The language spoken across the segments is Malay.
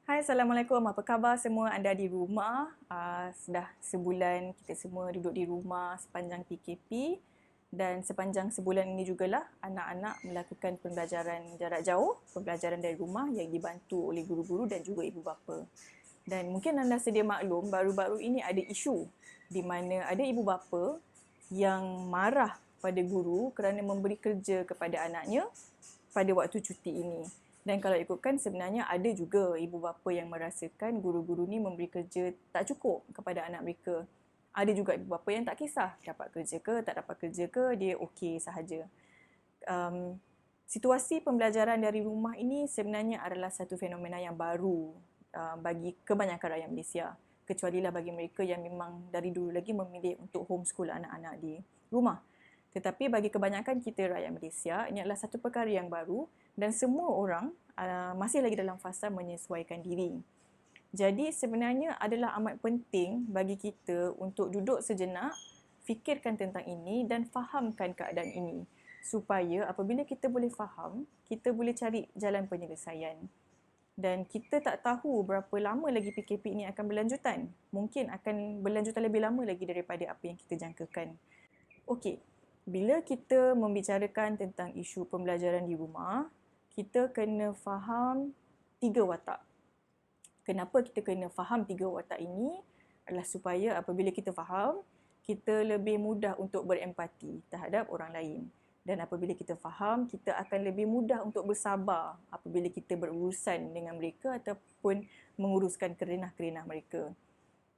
Hai, Assalamualaikum. Apa khabar semua anda di rumah? Sudah sebulan kita semua duduk di rumah sepanjang PKP dan sepanjang sebulan ini jugalah anak-anak melakukan pembelajaran jarak jauh, pembelajaran dari rumah yang dibantu oleh guru-guru dan juga ibu bapa. Dan mungkin anda sedia maklum, baru-baru ini ada isu di mana ada ibu bapa yang marah pada guru kerana memberi kerja kepada anaknya pada waktu cuti ini. Dan kalau ikutkan sebenarnya ada juga ibu bapa yang merasakan guru-guru ni memberi kerja tak cukup kepada anak mereka. Ada juga ibu bapa yang tak kisah dapat kerja ke tak dapat kerja ke, dia okey sahaja. Um, Situasi pembelajaran dari rumah ini sebenarnya adalah satu fenomena yang baru bagi kebanyakan rakyat Malaysia. Kecualilah bagi mereka yang memang dari dulu lagi memilih untuk homeschool anak-anak di rumah. Tetapi bagi kebanyakan kita rakyat Malaysia, ini adalah satu perkara yang baru dan semua orang masih lagi dalam fasa menyesuaikan diri. Jadi sebenarnya adalah amat penting bagi kita untuk duduk sejenak, fikirkan tentang ini dan fahamkan keadaan ini. Supaya apabila kita boleh faham, kita boleh cari jalan penyelesaian. Dan kita tak tahu berapa lama lagi PKP ini akan berlanjutan. Mungkin akan berlanjutan lebih lama lagi daripada apa yang kita jangkakan. Okey, bila kita membicarakan tentang isu pembelajaran di rumah, kita kena faham 3 watak. Kenapa kita kena faham 3 watak ini? Adalah supaya apabila kita faham, kita lebih mudah untuk berempati terhadap orang lain. Dan apabila kita faham, kita akan lebih mudah untuk bersabar apabila kita berurusan dengan mereka ataupun menguruskan kerenah-kerenah mereka.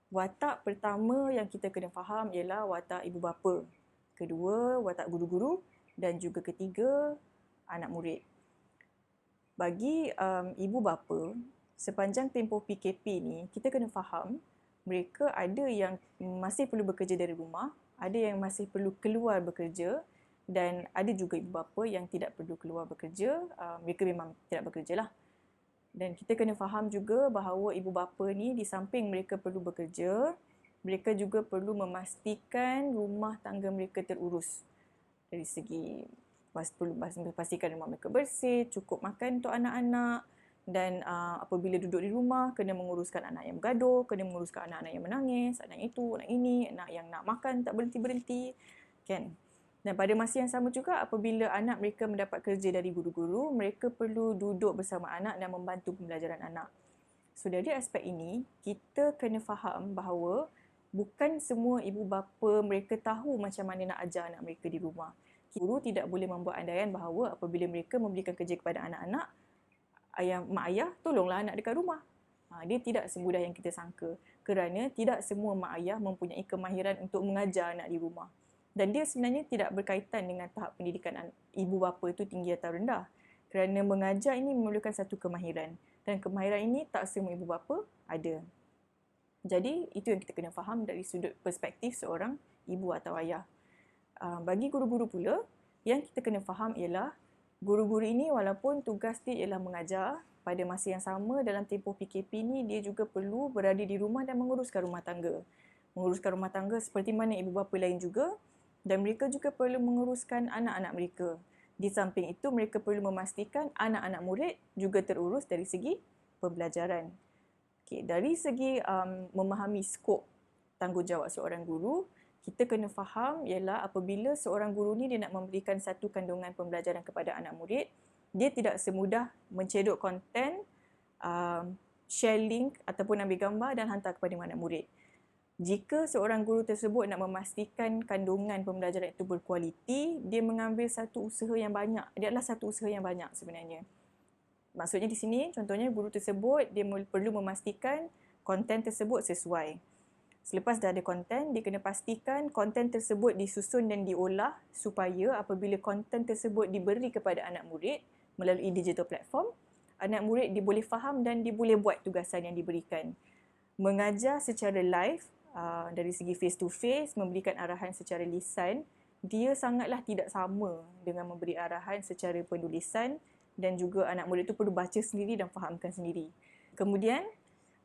Watak pertama yang kita kena faham ialah watak ibu bapa. Kedua, watak guru-guru dan juga ketiga, anak murid. Bagi ibu bapa, sepanjang tempoh PKP ni, kita kena faham mereka ada yang masih perlu bekerja dari rumah, ada yang masih perlu keluar bekerja dan ada juga ibu bapa yang tidak perlu keluar bekerja, mereka memang tidak bekerja lah. Dan kita kena faham juga bahawa ibu bapa ni di samping mereka perlu bekerja, mereka juga perlu memastikan rumah tangga mereka terurus. Dari segi perlu pastikan rumah mereka bersih, cukup makan untuk anak-anak dan apabila duduk di rumah kena menguruskan anak yang bergaduh, kena menguruskan anak-anak yang menangis, anak itu, anak ini, anak yang nak makan tak berhenti-berhenti, kan? Dan pada masa yang sama juga apabila anak mereka mendapat kerja dari guru-guru, mereka perlu duduk bersama anak dan membantu pembelajaran anak. So dari aspek ini, kita kena faham bahawa bukan semua ibu bapa mereka tahu macam mana nak ajar anak mereka di rumah. Guru tidak boleh membuat andaian bahawa apabila mereka memberikan kerja kepada anak-anak, mak ayah tolonglah anak dekat rumah. Dia tidak semudah yang kita sangka kerana tidak semua mak ayah mempunyai kemahiran untuk mengajar anak di rumah. Dan dia sebenarnya tidak berkaitan dengan tahap pendidikan ibu bapa itu tinggi atau rendah. Kerana mengajar ini memerlukan satu kemahiran. Dan kemahiran ini tak semua ibu bapa ada. Jadi itu yang kita kena faham dari sudut perspektif seorang ibu atau ayah. Bagi guru-guru pula, yang kita kena faham ialah guru-guru ini walaupun tugas dia ialah mengajar, pada masa yang sama dalam tempoh PKP ni dia juga perlu berada di rumah dan menguruskan rumah tangga. Menguruskan rumah tangga seperti mana ibu bapa lain juga dan mereka juga perlu menguruskan anak-anak mereka. Di samping itu mereka perlu memastikan anak-anak murid juga terurus dari segi pembelajaran. Okay, dari segi memahami skop tanggungjawab seorang guru, kita kena faham ialah apabila seorang guru ni dia nak memberikan satu kandungan pembelajaran kepada anak murid, dia tidak semudah mencedok konten, share link ataupun ambil gambar dan hantar kepada anak murid. Jika seorang guru tersebut nak memastikan kandungan pembelajaran itu berkualiti, dia mengambil satu usaha yang banyak. Dia adalah satu usaha yang banyak sebenarnya. Maksudnya di sini, contohnya guru tersebut, dia perlu memastikan konten tersebut sesuai. Selepas dah ada konten, dia kena pastikan konten tersebut disusun dan diolah supaya apabila konten tersebut diberi kepada anak murid melalui digital platform, anak murid dia boleh faham dan dia boleh buat tugasan yang diberikan. Mengajar secara live, dari segi face to face, memberikan arahan secara lisan, dia sangatlah tidak sama dengan memberi arahan secara penulisan dan juga anak murid itu perlu baca sendiri dan fahamkan sendiri. Kemudian,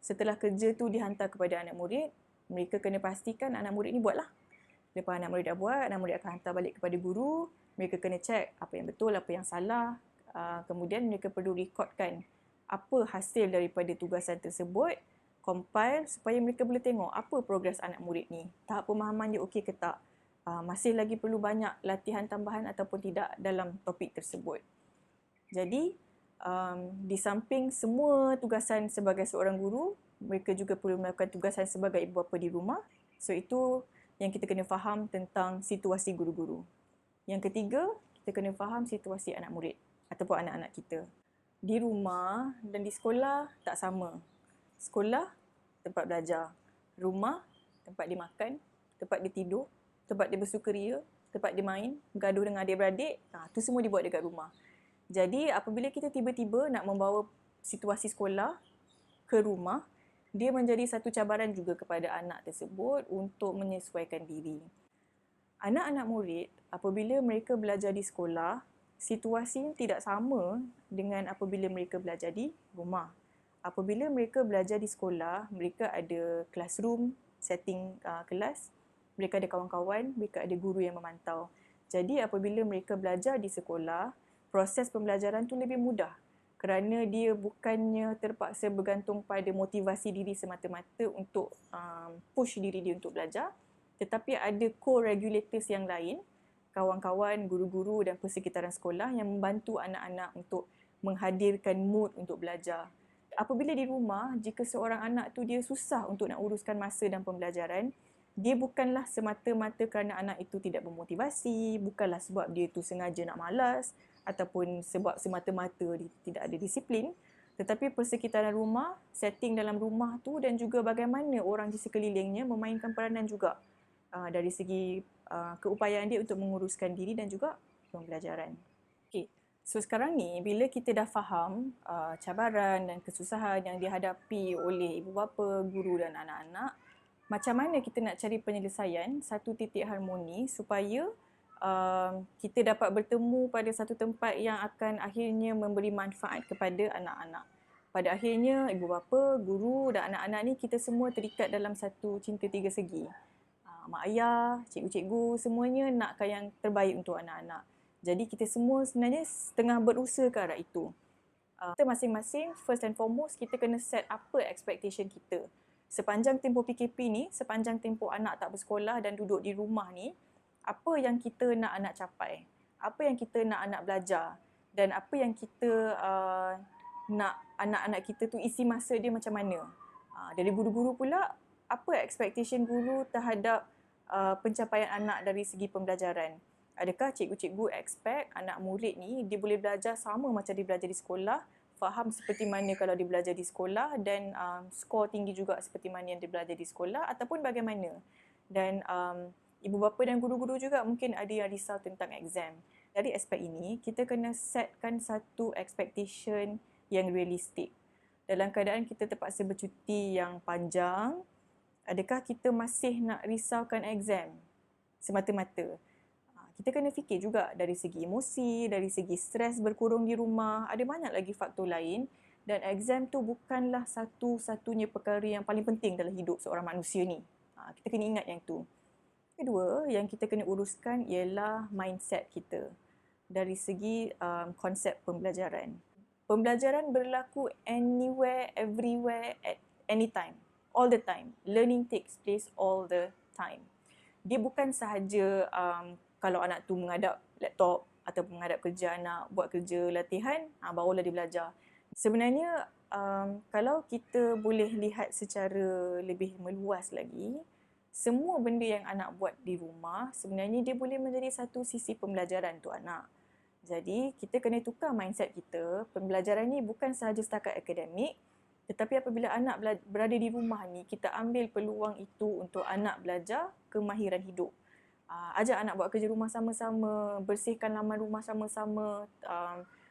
setelah kerja tu dihantar kepada anak murid, mereka kena pastikan anak murid ni buatlah. Lepas anak murid dah buat, anak murid akan hantar balik kepada guru. Mereka kena cek apa yang betul, apa yang salah. Kemudian mereka perlu rekodkan apa hasil daripada tugasan tersebut, compile supaya mereka boleh tengok apa progres anak murid ni. Tahap pemahaman dia okey ke tak? Masih lagi perlu banyak latihan tambahan ataupun tidak dalam topik tersebut. Jadi, di samping semua tugasan sebagai seorang guru, mereka juga perlu melakukan tugasan sebagai ibu bapa di rumah. So, itu yang kita kena faham tentang situasi guru-guru. Yang ketiga, kita kena faham situasi anak murid ataupun anak-anak kita. Di rumah dan di sekolah tak sama. Sekolah, tempat belajar. Rumah, tempat dia makan, tempat dia tidur, tempat dia bersukaria, tempat dia main, bergaduh dengan adik-beradik. Itu semua dibuat dekat rumah. Jadi, apabila kita tiba-tiba nak membawa situasi sekolah ke rumah, dia menjadi satu cabaran juga kepada anak tersebut untuk menyesuaikan diri. Anak-anak murid, apabila mereka belajar di sekolah, situasi tidak sama dengan apabila mereka belajar di rumah. Apabila mereka belajar di sekolah, mereka ada classroom, setting kelas, mereka ada kawan-kawan, mereka ada guru yang memantau. Jadi apabila mereka belajar di sekolah, proses pembelajaran tu lebih mudah kerana dia bukannya terpaksa bergantung pada motivasi diri semata-mata untuk push diri dia untuk belajar, tetapi ada co-regulators yang lain, kawan-kawan, guru-guru dan persekitaran sekolah yang membantu anak-anak untuk menghadirkan mood untuk belajar. Apabila di rumah, jika seorang anak tu dia susah untuk nak uruskan masa dan pembelajaran, dia bukanlah semata-mata kerana anak itu tidak bermotivasi, bukanlah sebab dia tu sengaja nak malas ataupun sebab semata-mata dia tidak ada disiplin, tetapi persekitaran rumah, setting dalam rumah tu dan juga bagaimana orang di sekelilingnya memainkan peranan juga dari segi keupayaan dia untuk menguruskan diri dan juga pembelajaran. Okay. So sekarang ni bila kita dah faham cabaran dan kesusahan yang dihadapi oleh ibu bapa, guru dan anak-anak, macam mana kita nak cari penyelesaian satu titik harmoni supaya kita dapat bertemu pada satu tempat yang akan akhirnya memberi manfaat kepada anak-anak. Pada akhirnya ibu bapa, guru dan anak-anak ni kita semua terikat dalam satu cinta tiga segi. Mak ayah, cikgu-cikgu semuanya nakkan yang terbaik untuk anak-anak. Jadi kita semua sebenarnya tengah berusaha ke arah itu. Kita masing-masing, first and foremost, kita kena set apa expectation kita. Sepanjang tempoh PKP ni, sepanjang tempoh anak tak bersekolah dan duduk di rumah ni, apa yang kita nak anak capai? Apa yang kita nak anak belajar? Dan apa yang kita nak anak-anak kita tu isi masa dia macam mana? Dari guru-guru pula, apa expectation guru terhadap pencapaian anak dari segi pembelajaran? Adakah cikgu-cikgu expect anak murid ni dia boleh belajar sama macam dia belajar di sekolah, faham seperti mana kalau dia belajar di sekolah dan skor tinggi juga seperti mana yang dia belajar di sekolah ataupun bagaimana? Dan ibu bapa dan guru-guru juga mungkin ada yang risau tentang exam. Dari aspek ini, kita kena setkan satu expectation yang realistik. Dalam keadaan kita terpaksa bercuti yang panjang, adakah kita masih nak risaukan exam semata-mata? Kita kena fikir juga dari segi emosi, dari segi stres berkurung di rumah, ada banyak lagi faktor lain dan exam tu bukanlah satu-satunya perkara yang paling penting dalam hidup seorang manusia ni. Kita kena ingat yang tu. Kedua, yang kita kena uruskan ialah mindset kita dari segi konsep pembelajaran. Pembelajaran berlaku anywhere, everywhere, at any time, all the time. Learning takes place all the time. Dia bukan sahaja kalau anak tu menghadap laptop atau menghadap kerja anak, buat kerja latihan, barulah dia belajar. Sebenarnya, kalau kita boleh lihat secara lebih meluas lagi, semua benda yang anak buat di rumah sebenarnya dia boleh menjadi satu sisi pembelajaran untuk anak. Jadi, kita kena tukar mindset kita. Pembelajaran ni bukan sahaja setakat akademik, tetapi apabila anak berada di rumah ni, kita ambil peluang itu untuk anak belajar kemahiran hidup. Ajak anak buat kerja rumah sama-sama, bersihkan laman rumah sama-sama,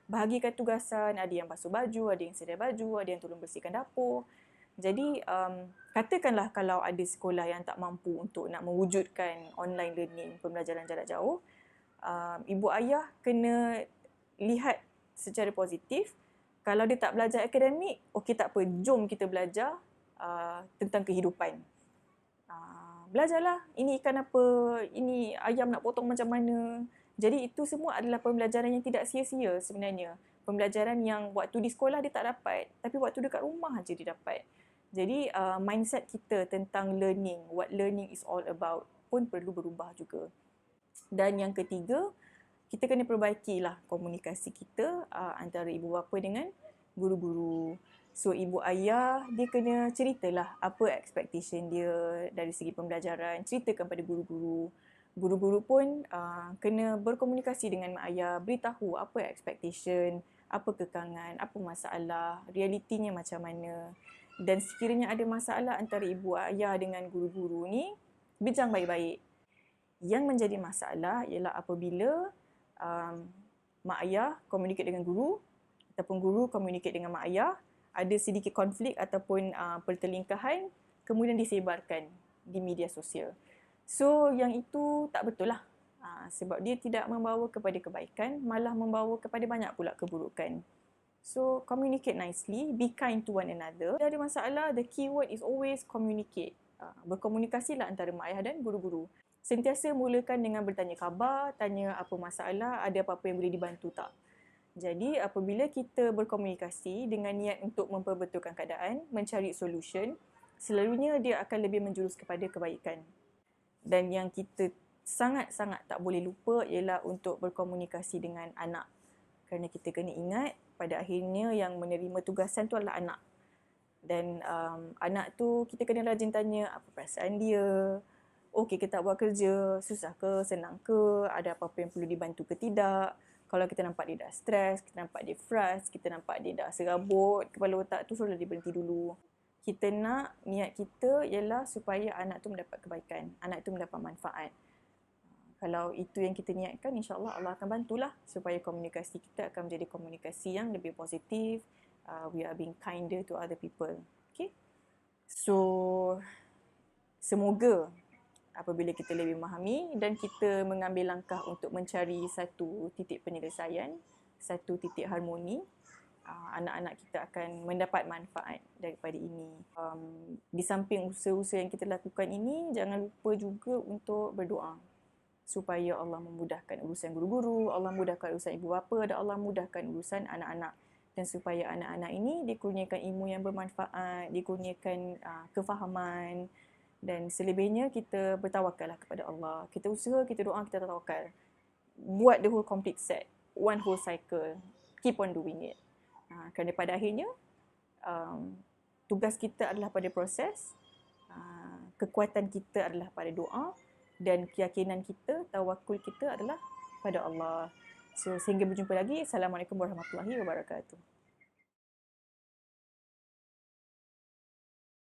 bahagikan tugasan, ada yang basuh baju, ada yang sedia baju, ada yang tolong bersihkan dapur. Jadi, katakanlah kalau ada sekolah yang tak mampu untuk nak mewujudkan online learning, pembelajaran jarak jauh, ibu ayah kena lihat secara positif. Kalau dia tak belajar akademik, okey tak apa, jom kita belajar tentang kehidupan. Belajarlah, ini ikan apa, ini ayam nak potong macam mana. Jadi itu semua adalah pembelajaran yang tidak sia-sia sebenarnya. pembelajaran yang waktu di sekolah dia tak dapat, tapi waktu dekat rumah aja dia dapat. Jadi mindset kita tentang learning, what learning is all about pun perlu berubah juga. Dan yang ketiga, kita kena perbaikilah komunikasi kita antara ibu bapa dengan guru-guru. So ibu ayah dia kena ceritalah apa expectation dia dari segi pembelajaran, ceritakan pada guru-guru. Guru-guru pun kena berkomunikasi dengan mak ayah, beritahu apa expectation, apa kekangan, apa masalah, realitinya macam mana. Dan sekiranya ada masalah antara ibu ayah dengan guru-guru ni, bincang baik-baik. Yang menjadi masalah ialah apabila mak ayah communicate dengan guru ataupun guru communicate dengan mak ayah, ada sedikit konflik ataupun pertelingkahan, kemudian disebarkan di media sosial. So yang itu tak betul lah. Sebab dia tidak membawa kepada kebaikan, malah membawa kepada banyak pula keburukan. So communicate nicely, be kind to one another. Ada masalah, the key word is always communicate. Berkomunikasilah antara mak ayah dan guru-guru. Sentiasa mulakan dengan bertanya khabar, tanya apa masalah, ada apa-apa yang boleh dibantu tak. Jadi apabila kita berkomunikasi dengan niat untuk memperbetulkan keadaan, mencari solution, selalunya dia akan lebih menjurus kepada kebaikan. Dan yang kita sangat-sangat tak boleh lupa ialah untuk berkomunikasi dengan anak. Kerana kita kena ingat pada akhirnya yang menerima tugasan tu adalah anak. Dan anak tu kita kena rajin tanya apa perasaan dia, okey ke tak buat kerja, susah ke, senang ke, ada apa-apa yang perlu dibantu ke tidak. Kalau kita nampak dia dah stres, kita nampak dia frust, kita nampak dia dah serabut, kepala otak tu suruh dia berhenti dulu. Kita nak, niat kita ialah supaya anak tu mendapat kebaikan, anak tu mendapat manfaat. Kalau itu yang kita niatkan, insya-Allah Allah akan bantulah supaya komunikasi kita akan menjadi komunikasi yang lebih positif. We are being kinder to other people. Okay? So, semoga apabila kita lebih memahami dan kita mengambil langkah untuk mencari satu titik penyelesaian, satu titik harmoni, anak-anak kita akan mendapat manfaat daripada ini. Di samping usaha-usaha yang kita lakukan ini, jangan lupa juga untuk berdoa supaya Allah memudahkan urusan guru-guru, Allah mudahkan urusan ibu bapa dan Allah mudahkan urusan anak-anak. Dan supaya anak-anak ini dikurniakan ilmu yang bermanfaat, dikurniakan kefahaman, dan selebihnya kita bertawakallah kepada Allah. Kita usaha, kita doa, kita tawakal. Buat the whole complete set, one whole cycle. Keep on doing it. Kerana pada akhirnya, tugas kita adalah pada proses, kekuatan kita adalah pada doa, dan keyakinan kita, tawakul kita adalah pada Allah. So, sehingga berjumpa lagi. Assalamualaikum warahmatullahi wabarakatuh.